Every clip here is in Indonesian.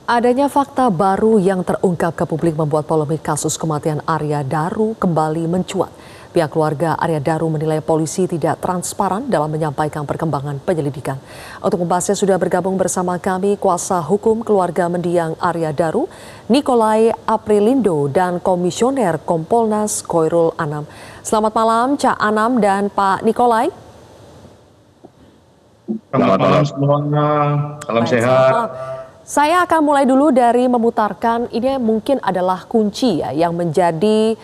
Adanya fakta baru yang terungkap ke publik membuat polemik kasus kematian Arya Daru kembali mencuat. Pihak keluarga Arya Daru menilai polisi tidak transparan dalam menyampaikan perkembangan penyelidikan. Untuk membahasnya sudah bergabung bersama kami kuasa hukum keluarga mendiang Arya Daru, Nikolai Aprilindo dan Komisioner Kompolnas Khoirul Anam. Selamat malam Cak Anam dan Pak Nikolai. Selamat malam semuanya, salam Baik, sehat. selamat malam. Saya akan mulai dulu dari memutarkan ini mungkin adalah kunci ya yang menjadi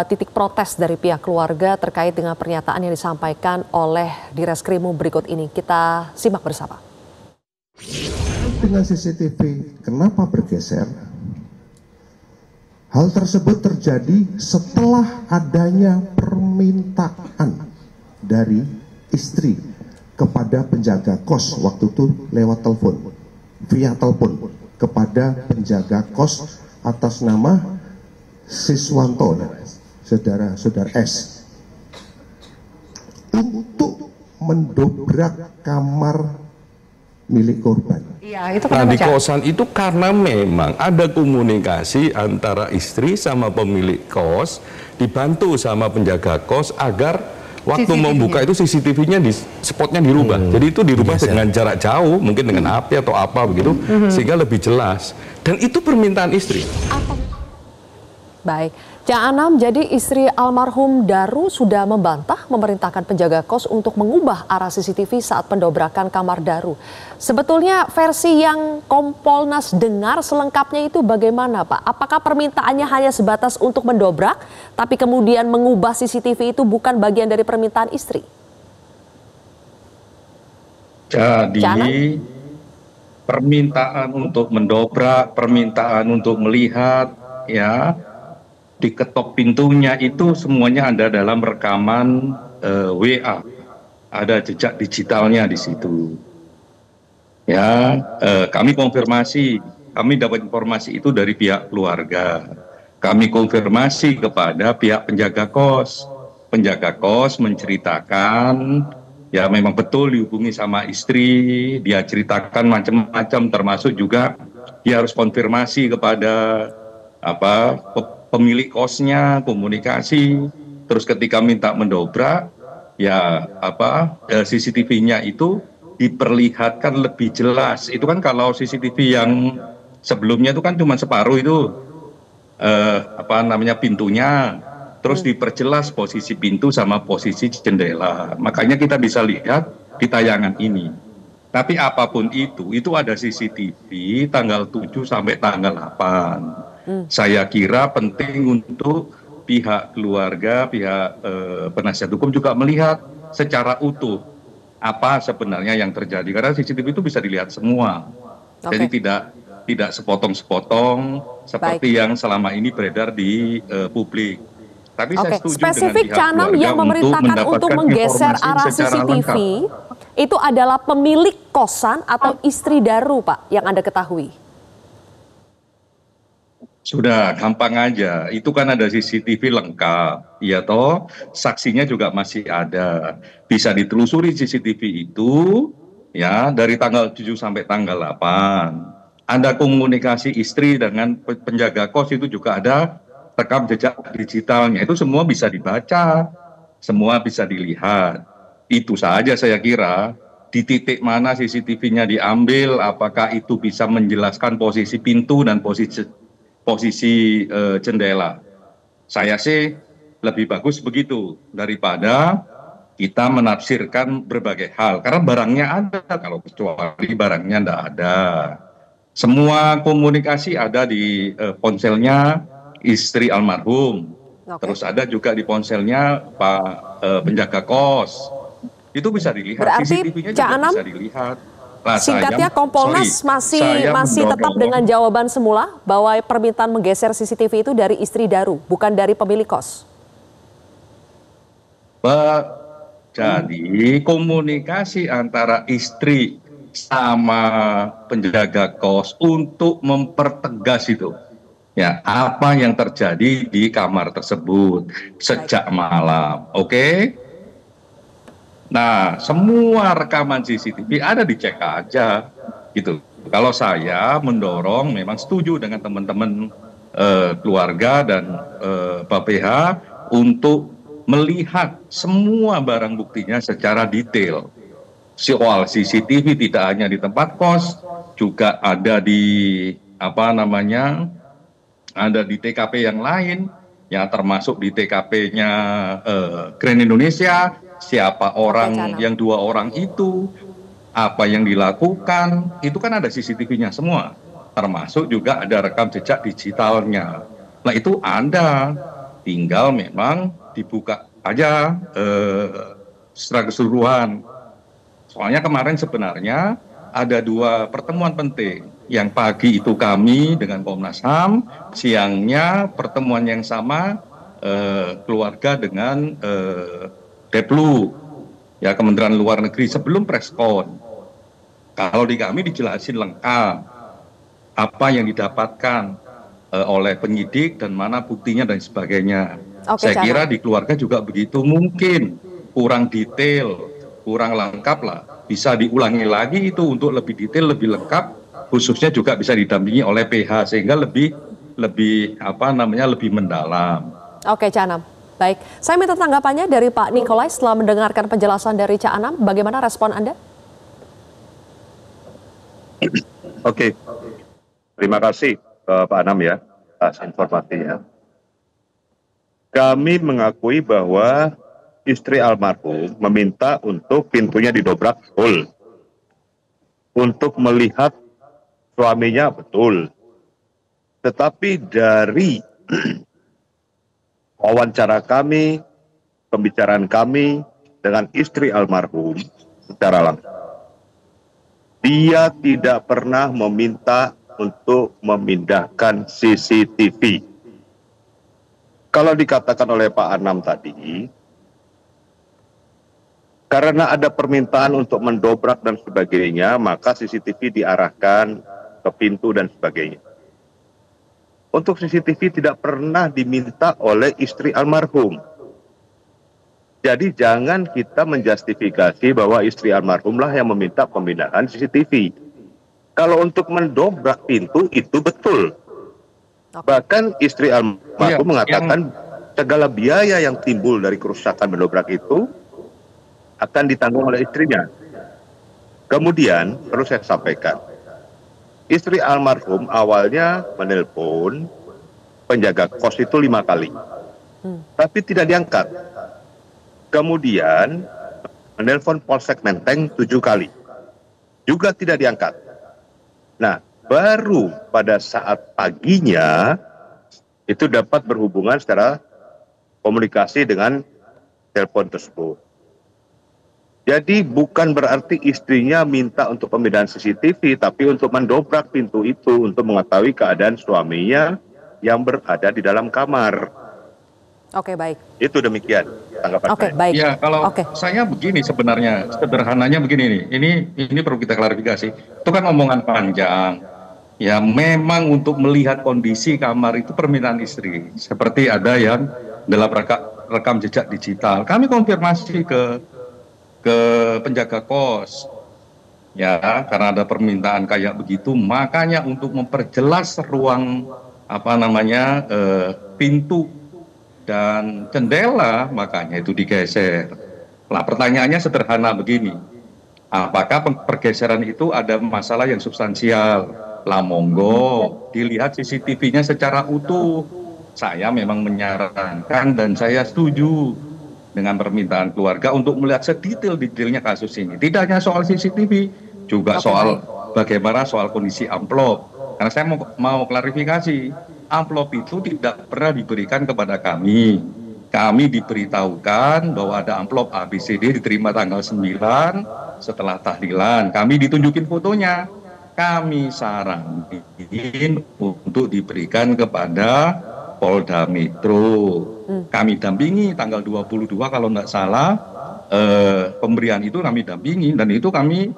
titik protes dari pihak keluarga terkait dengan pernyataan yang disampaikan oleh Direskrimum berikut ini. Kita simak bersama. Dengan CCTV, kenapa bergeser? Hal tersebut terjadi setelah adanya permintaan dari istri kepada penjaga kos waktu itu lewat telepon. Via telepon kepada penjaga kos atas nama Siswanto, saudara S, untuk mendobrak kamar milik korban. Iya, itu nah di kosan itu karena memang ada komunikasi antara istri sama pemilik kos dibantu sama penjaga kos agar waktu membuka itu CCTV-nya di spotnya dirubah. Jadi itu dirubah dengan jarak jauh, mungkin dengan api atau apa begitu, sehingga lebih jelas. Dan itu permintaan istri. Baik, Cak Anam, jadi istri almarhum Daru sudah membantah memerintahkan penjaga kos untuk mengubah arah CCTV saat pendobrakan kamar Daru. Sebetulnya versi yang Kompolnas dengar selengkapnya itu bagaimana Pak? Apakah permintaannya hanya sebatas untuk mendobrak, tapi kemudian mengubah CCTV itu bukan bagian dari permintaan istri? Jadi permintaan untuk mendobrak, permintaan untuk melihat, ya, diketok pintunya itu semuanya ada dalam rekaman WA, ada jejak digitalnya di situ. Ya, kami konfirmasi, kami dapat informasi itu dari pihak keluarga. Kami konfirmasi kepada pihak penjaga kos. Penjaga kos menceritakan, ya memang betul dihubungi sama istri, dia ceritakan macam-macam, termasuk juga dia harus konfirmasi kepada pemilik kosnya, komunikasi. Terus ketika minta mendobrak, ya CCTV-nya itu diperlihatkan lebih jelas. Itu kan kalau CCTV yang sebelumnya itu kan cuma separuh itu pintunya, terus diperjelas posisi pintu sama posisi jendela. Makanya kita bisa lihat di tayangan ini. Tapi apapun itu ada CCTV tanggal 7 sampai tanggal 8. Saya kira penting untuk pihak keluarga, pihak penasihat hukum juga melihat secara utuh apa sebenarnya yang terjadi. Karena CCTV itu bisa dilihat semua. Jadi tidak sepotong-sepotong seperti yang selama ini beredar di publik. Tapi saya setuju spesifik dengan pihak Canam keluarga yang memerintahkan untuk menggeser arah CCTV itu adalah pemilik kosan atau istri Daru, Pak, yang Anda ketahui? Sudah gampang aja, itu kan ada CCTV lengkap, ya toh, saksinya juga masih ada, bisa ditelusuri CCTV itu, ya dari tanggal 7 sampai tanggal 8. Ada komunikasi istri dengan penjaga kos itu juga ada rekam jejak digitalnya, itu semua bisa dibaca, semua bisa dilihat. Itu saja saya kira, di titik mana CCTV-nya diambil, apakah itu bisa menjelaskan posisi pintu dan posisi jendela. Saya sih lebih bagus begitu daripada kita menafsirkan berbagai hal. Karena barangnya ada, kalau kecuali barangnya tidak ada. Semua komunikasi ada di ponselnya istri almarhum. Terus ada juga di ponselnya Pak penjaga kos. Itu bisa dilihat. Berarti CCTV-nya Cak juga Anam, bisa dilihat. singkatnya Kompolnas masih tetap dengan jawaban semula bahwa permintaan menggeser CCTV itu dari istri Daru, bukan dari pemilik kos. Jadi komunikasi antara istri sama penjaga kos untuk mempertegas itu, ya apa yang terjadi di kamar tersebut sejak malam, oke? Nah, semua rekaman CCTV ada, dicek aja gitu. Kalau saya mendorong, memang setuju dengan teman-teman keluarga dan Pak PH untuk melihat semua barang buktinya secara detail. Soal CCTV tidak hanya di tempat kos, juga ada di apa namanya, ada di TKP yang lain, ya termasuk di TKP-nya Grand Indonesia, siapa orang yang 2 orang itu, apa yang dilakukan, itu kan ada CCTV-nya semua, termasuk juga ada rekam jejak digitalnya. Nah itu ada, tinggal memang dibuka aja secara keseluruhan. Soalnya kemarin sebenarnya ada 2 pertemuan penting. Yang pagi itu kami dengan Komnas HAM, siangnya pertemuan yang sama keluarga dengan Deplu, ya Kementerian Luar Negeri sebelum preskon. Kalau di kami dijelasin lengkap apa yang didapatkan oleh penyidik dan mana buktinya dan sebagainya. Saya kira di keluarga juga begitu, mungkin kurang detail, kurang lengkap lah. Bisa diulangi lagi itu untuk lebih detail, lebih lengkap, khususnya juga bisa didampingi oleh PH sehingga lebih apa namanya, lebih mendalam. Oke, Cak Anam. Baik, saya minta tanggapannya dari Pak Nikolai setelah mendengarkan penjelasan dari Cak Anam. Bagaimana respon Anda? Oke, terima kasih Pak Anam ya atas informasinya. Kami mengakui bahwa istri almarhum meminta untuk pintunya didobrak, betul. Untuk melihat suaminya, betul. Tetapi dari wawancara kami, pembicaraan kami dengan istri almarhum secara langsung, dia tidak pernah meminta untuk memindahkan CCTV. Kalau dikatakan oleh Pak Anam tadi, karena ada permintaan untuk mendobrak dan sebagainya, maka CCTV diarahkan ke pintu dan sebagainya. Untuk CCTV tidak pernah diminta oleh istri almarhum. Jadi jangan kita menjustifikasi bahwa istri almarhumlah yang meminta pemindahan CCTV. Kalau untuk mendobrak pintu itu betul. Bahkan istri almarhum mengatakan segala biaya yang timbul dari kerusakan mendobrak itu akan ditanggung oleh istrinya. Kemudian perlu saya sampaikan, istri almarhum awalnya menelpon penjaga kos itu 5 kali, tapi tidak diangkat. Kemudian menelpon Polsek Menteng 7 kali, juga tidak diangkat. Nah, baru pada saat paginya itu dapat berhubungan secara komunikasi dengan telepon tersebut. Jadi bukan berarti istrinya minta untuk pemindahan CCTV, tapi untuk mendobrak pintu itu untuk mengetahui keadaan suaminya yang berada di dalam kamar. Oke, baik. Itu demikian tanggapan saya. Oke, baik. Ya, kalau saya begini sebenarnya, sederhananya begini nih. Ini perlu kita klarifikasi. Itu kan omongan panjang. Ya, memang untuk melihat kondisi kamar itu permintaan istri. Seperti ada yang dalam rekam jejak digital. Kami konfirmasi ke penjaga kos, ya, karena ada permintaan kayak begitu, makanya untuk memperjelas ruang apa namanya pintu dan jendela, makanya itu digeser. Lah pertanyaannya sederhana begini, apakah pergeseran itu ada masalah yang substansial? Lah monggo dilihat CCTV-nya secara utuh. Saya memang menyarankan dan saya setuju dengan permintaan keluarga untuk melihat sedetail-detailnya kasus ini. Tidak hanya soal CCTV, juga soal bagaimana soal kondisi amplop. Karena saya mau klarifikasi, amplop itu tidak pernah diberikan kepada kami. Kami diberitahukan bahwa ada amplop ABCD diterima tanggal 9 setelah tahlilan. Kami ditunjukin fotonya. Kami saranin untuk diberikan kepada Polda Metro. Kami dampingi tanggal 22 kalau tidak salah, pemberian itu kami dampingi, dan itu kami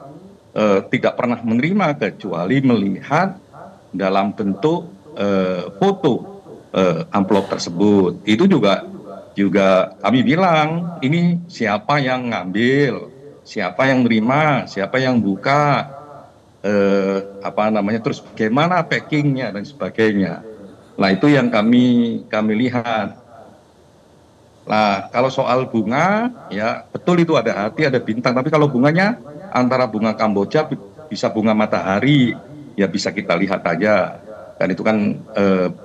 tidak pernah menerima kecuali melihat dalam bentuk foto amplop tersebut. Itu juga kami bilang, ini siapa yang ngambil, siapa yang menerima, siapa yang buka. apa namanya, terus bagaimana packingnya dan sebagainya. Nah itu yang kami lihat. Nah kalau soal bunga, ya betul itu ada hati, ada bintang. Tapi kalau bunganya antara bunga Kamboja bisa bunga matahari, ya bisa kita lihat aja. Dan itu kan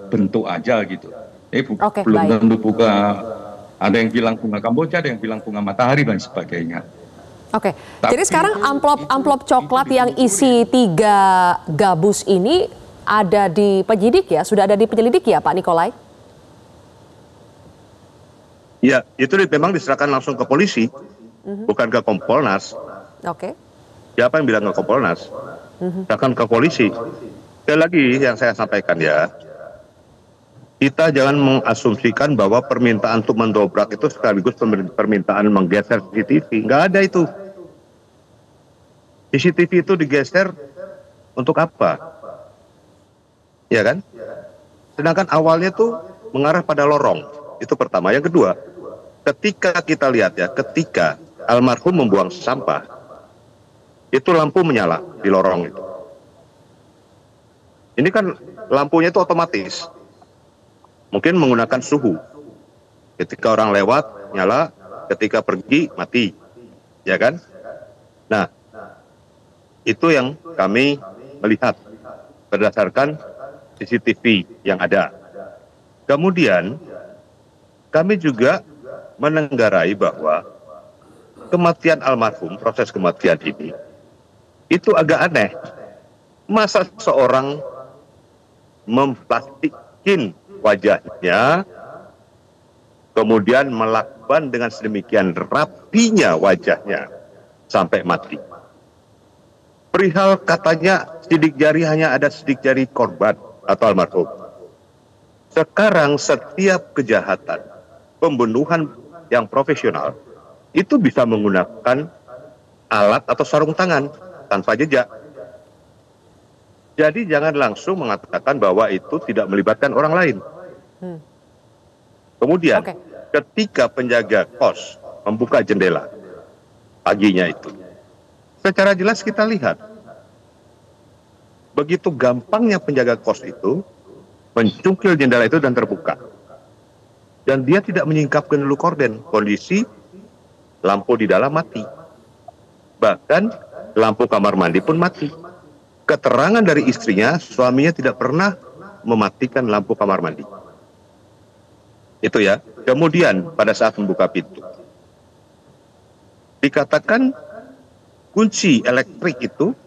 bentuk aja gitu. Oke, Belum baik. tentu bunga. Ada yang bilang bunga Kamboja, ada yang bilang bunga matahari dan sebagainya. Oke, jadi sekarang amplop coklat yang isi 3 gabus ini ada di penyidik ya? Sudah ada di penyelidik ya Pak Nikolai? Ya, itu memang diserahkan langsung ke polisi, bukan ke Kompolnas. Oke. Siapa yang bilang ke Kompolnas? Serahkan ke polisi. Sekali lagi yang saya sampaikan ya, kita jangan mengasumsikan bahwa permintaan untuk mendobrak itu sekaligus permintaan menggeser CCTV. Nggak ada itu. CCTV itu digeser untuk apa? Ya kan? Sedangkan awalnya tuh mengarah pada lorong. Itu pertama. Yang kedua, ketika kita lihat ya, ketika almarhum membuang sampah, itu lampu menyala di lorong itu. Ini kan lampunya itu otomatis. Mungkin menggunakan suhu. Ketika orang lewat, nyala. Ketika pergi, mati. Ya kan? Nah, itu yang kami melihat berdasarkan CCTV yang ada. Kemudian, kami juga menenggarai bahwa kematian almarhum, proses kematian ini, itu agak aneh. Masa seorang memplastikin wajahnya, kemudian melakban dengan sedemikian rapinya wajahnya sampai mati. Perihal katanya sidik jari hanya ada sidik jari korban atau almarhum. Sekarang setiap kejahatan, pembunuhan yang profesional, itu bisa menggunakan alat atau sarung tangan tanpa jejak. Jadi jangan langsung mengatakan bahwa itu tidak melibatkan orang lain. Kemudian, ketika penjaga kos membuka jendela paginya itu, secara jelas kita lihat, begitu gampangnya penjaga kos itu mencungkil jendela itu dan terbuka. Dan dia tidak menyingkapkan dulu korden. Kondisi lampu di dalam mati. Bahkan lampu kamar mandi pun mati. Keterangan dari istrinya, suaminya tidak pernah mematikan lampu kamar mandi. Itu ya. Kemudian pada saat membuka pintu, dikatakan kunci elektrik itu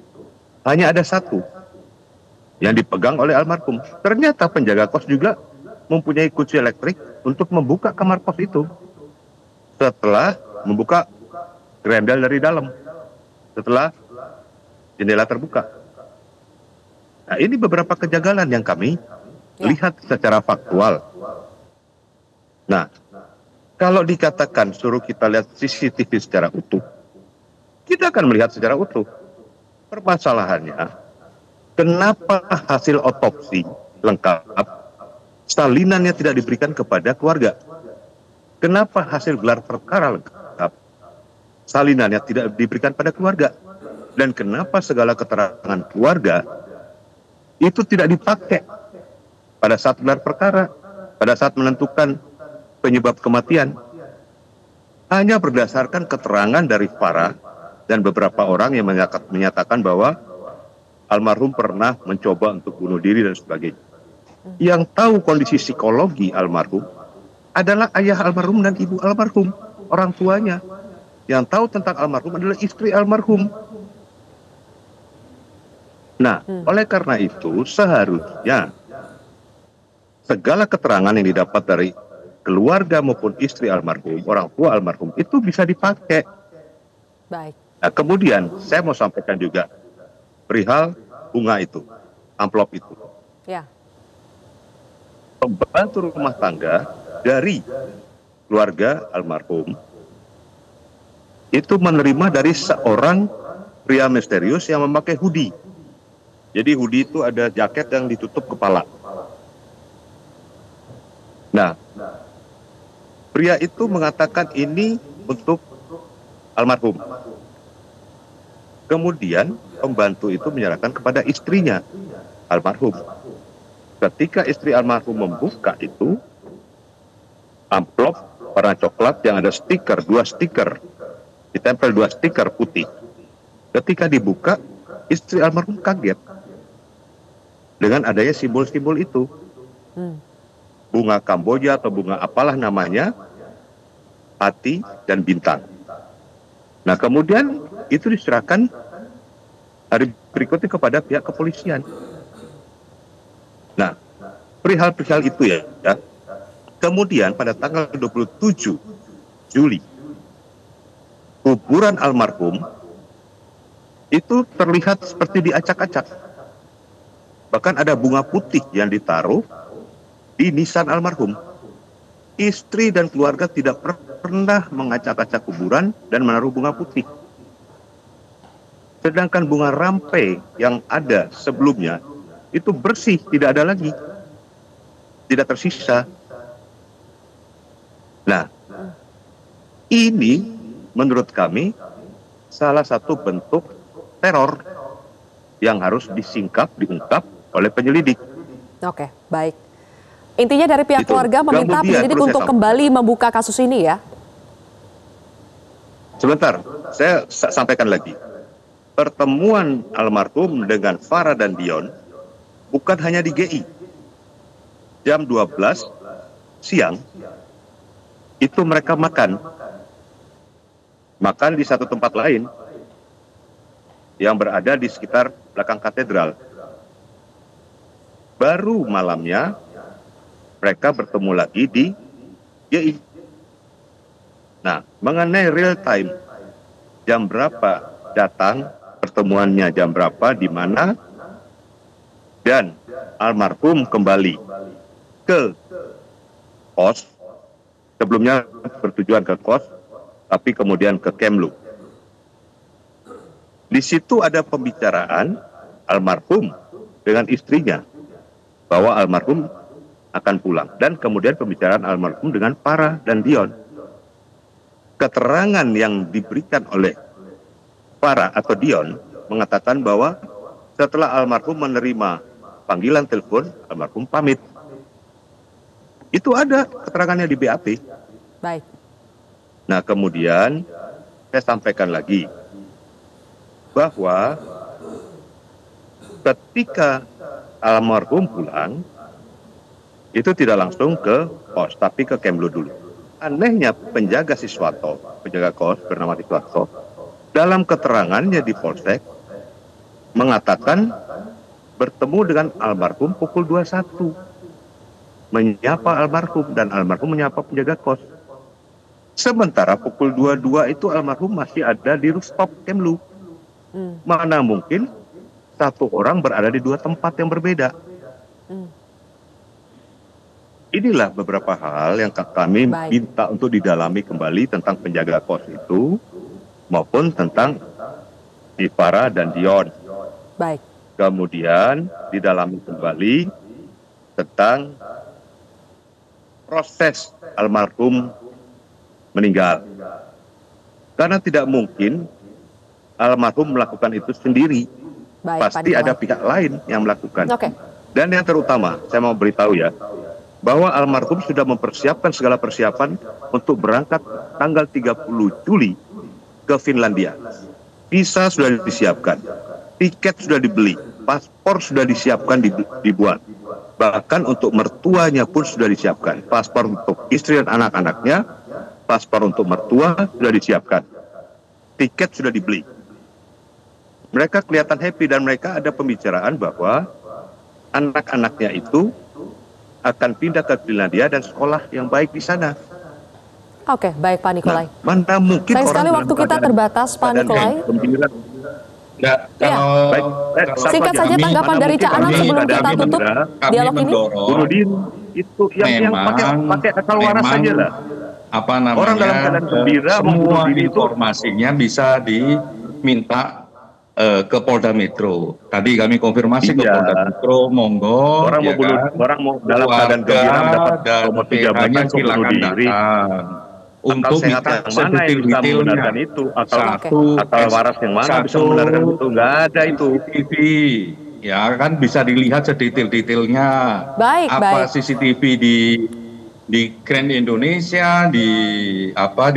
hanya ada satu yang dipegang oleh almarhum. Ternyata penjaga kos juga mempunyai kunci elektrik untuk membuka kamar kos itu setelah membuka grendel dari dalam, setelah jendela terbuka. Nah, ini beberapa kejanggalan yang kami lihat secara faktual. Nah, kalau dikatakan suruh kita lihat CCTV secara utuh, kita akan melihat secara utuh. Permasalahannya, kenapa hasil otopsi lengkap, salinannya tidak diberikan kepada keluarga? Kenapa hasil gelar perkara lengkap, salinannya tidak diberikan pada keluarga? Dan kenapa segala keterangan keluarga itu tidak dipakai pada saat gelar perkara, pada saat menentukan penyebab kematian? Hanya berdasarkan keterangan dari Farah dan beberapa orang yang menyatakan bahwa almarhum pernah mencoba untuk bunuh diri dan sebagainya. Yang tahu kondisi psikologi almarhum adalah ayah almarhum dan ibu almarhum, orang tuanya. Yang tahu tentang almarhum adalah istri almarhum. Nah, oleh karena itu seharusnya segala keterangan yang didapat dari keluarga maupun istri almarhum, orang tua almarhum, itu bisa dipakai. Baik. Nah, kemudian saya mau sampaikan juga perihal bunga itu, amplop itu. Ya. Pembantu rumah tangga dari keluarga almarhum itu menerima dari seorang pria misterius yang memakai hoodie. Jadi hoodie itu ada jaket yang ditutup kepala. Nah, pria itu mengatakan ini untuk almarhum. Kemudian pembantu itu menyerahkan kepada istrinya, almarhum. Ketika istri almarhum membuka itu, amplop warna coklat yang ada stiker, 2 stiker, ditempel 2 stiker putih. Ketika dibuka, istri almarhum kaget dengan adanya simbol-simbol itu. Bunga Kamboja atau bunga apalah namanya, hati dan bintang. Nah, kemudian itu diserahkan hari berikutnya kepada pihak kepolisian. Nah, perihal-perihal itu ya. Kemudian pada tanggal 27 Juli, kuburan almarhum itu terlihat seperti diacak-acak. Bahkan ada bunga putih yang ditaruh di nisan almarhum. Istri dan keluarga tidak pernah mengacak-acak kuburan dan menaruh bunga putih. Sedangkan bunga rampai yang ada sebelumnya itu bersih, tidak ada lagi, tidak tersisa. Nah, ini menurut kami salah satu bentuk teror yang harus disingkap, diungkap oleh penyelidik. Oke, baik. Intinya dari pihak keluarga meminta Kemudian, penyelidik untuk kembali membuka kasus ini ya? Sebentar, saya sampaikan lagi. Pertemuan almarhum dengan Farah dan Dion bukan hanya di GI. Jam 12 siang, itu mereka makan. Makan di satu tempat lain yang berada di sekitar belakang katedral. Baru malamnya, mereka bertemu lagi di GI. Nah, mengenai real time, jam berapa datang, pertemuannya jam berapa, di mana, dan almarhum kembali ke kos, sebelumnya bertujuan ke kos, tapi kemudian ke Kemlu. Di situ ada pembicaraan almarhum dengan istrinya, bahwa almarhum akan pulang. Dan kemudian pembicaraan almarhum dengan Farah dan Dion. Keterangan yang diberikan oleh Farah atau Dion mengatakan bahwa setelah almarhum menerima panggilan telepon, almarhum pamit. Itu ada keterangannya di BAP. Baik. Nah, kemudian saya sampaikan lagi bahwa ketika almarhum pulang, itu tidak langsung ke pos, tapi ke Kemlu dulu. Anehnya penjaga Siswanto, penjaga kos bernama Siswanto, dalam keterangannya di Polsek, mengatakan bertemu dengan almarhum pukul 21. Menyapa almarhum, dan almarhum menyapa penjaga kos. Sementara pukul 22 itu almarhum masih ada di rooftop Kemlu. Mana mungkin satu orang berada di 2 tempat yang berbeda. Inilah beberapa hal yang kami minta untuk didalami kembali tentang penjaga kos itu, maupun tentang si Farah dan Dion. Baik. Kemudian didalami kembali tentang proses almarhum meninggal. Karena tidak mungkin almarhum melakukan itu sendiri. Baik, pasti ada pihak lain yang melakukan. Oke. Dan yang terutama, saya mau beritahu ya, bahwa almarhum sudah mempersiapkan segala persiapan untuk berangkat tanggal 30 Juli ke Finlandia. Visa sudah disiapkan, tiket sudah dibeli, paspor sudah disiapkan dibuat. Bahkan untuk mertuanya pun sudah disiapkan. Paspor untuk istri dan anak-anaknya, paspor untuk mertua sudah disiapkan. Tiket sudah dibeli. Mereka kelihatan happy dan mereka ada pembicaraan bahwa anak-anaknya itu akan pindah ke Finlandia dan sekolah yang baik di sana. Oke, baik Pak Nikolai. Nah, mana mungkin sayang sekali waktu kita terbatas, Pak Nikolai. Ya, kalau, baik, singkat saja tanggapan dari Cak Anam sebelum kita tutup dialog ini. Bunuh diri itu yang pakai akal waras saja lah. Apa namanya? Orang dalam keadaan gembira, semua informasinya bisa diminta ke Polda Metro. Tadi kami konfirmasi ke Polda Metro, monggo. Orang mau dalam keadaan gembira mendapat dan promosi jabatan silakan datang. untuk sehat minta yang mana yang bisa membenarkan itu, akal waras yang mana bisa membenarkan itu, nggak ada itu. CCTV ya kan bisa dilihat sedetail-detailnya. Apa CCTV di Grand Indonesia, di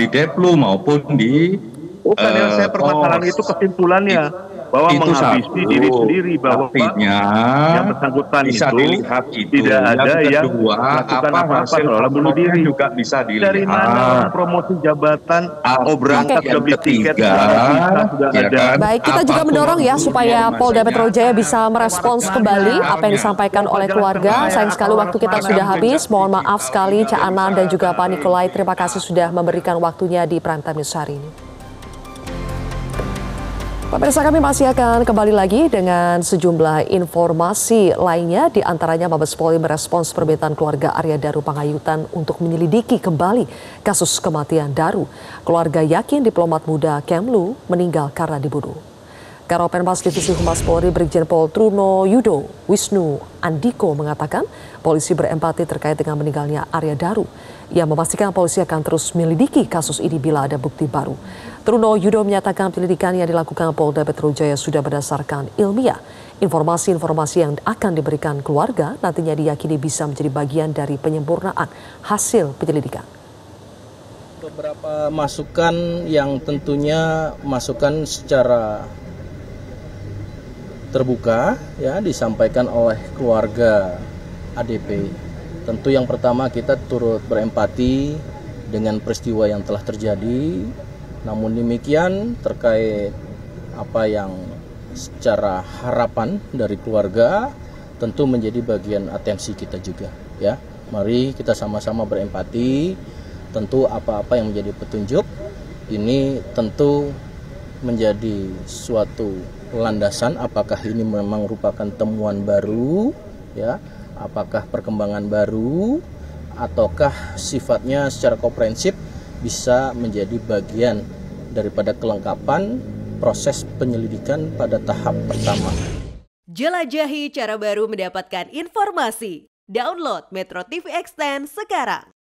Deplu maupun di bukan yang saya permasalahan itu kesimpulannya bahwa itu menghabisi diri sendiri, bahwa yang bersangkutan bisa itu dilihat tidak ada yang melakukan apa-apa seolah bunuh diri. Juga bisa dilihat. Dari mana orang promosi jabatan, berangkat sudah beli tiket, sudah ada. Baik, kita juga mendorong ya supaya Polda Metro Jaya bisa merespons kembali apa yang disampaikan oleh keluarga. Sayang sekali waktu kita sudah habis. Mohon maaf sekali Cak Anan dan juga Pak Nikolai. Terima kasih sudah memberikan waktunya di Prime Time News hari ini. Pemirsa, kami masih akan kembali lagi dengan sejumlah informasi lainnya, di antaranya Mabes Polri merespons permintaan keluarga Arya Daru Panghayutan untuk menyelidiki kembali kasus kematian Daru. Keluarga yakin diplomat muda Kemlu meninggal karena dibunuh. Karopenmas Divisi Humas Polri Brigjen Pol Truno Yudo Wisnu Andiko mengatakan polisi berempati terkait dengan meninggalnya Arya Daru. Ia memastikan polisi akan terus menyelidiki kasus ini bila ada bukti baru. Truno Yudo menyatakan penyelidikan yang dilakukan Polda Metro Jaya sudah berdasarkan ilmiah. Informasi-informasi yang akan diberikan keluarga nantinya diyakini bisa menjadi bagian dari penyempurnaan hasil penyelidikan. Beberapa masukan yang tentunya masukan secara terbuka ya disampaikan oleh keluarga ADP. Tentu yang pertama kita turut berempati dengan peristiwa yang telah terjadi. Namun demikian terkait apa yang secara harapan dari keluarga tentu menjadi bagian atensi kita juga ya. Mari kita sama-sama berempati. Tentu apa-apa yang menjadi petunjuk ini tentu menjadi suatu landasan, apakah ini memang merupakan temuan baru ya, apakah perkembangan baru ataukah sifatnya secara komprehensif bisa menjadi bagian daripada kelengkapan proses penyelidikan pada tahap pertama. Jelajahi cara baru mendapatkan informasi. Download Metro TV Extend sekarang.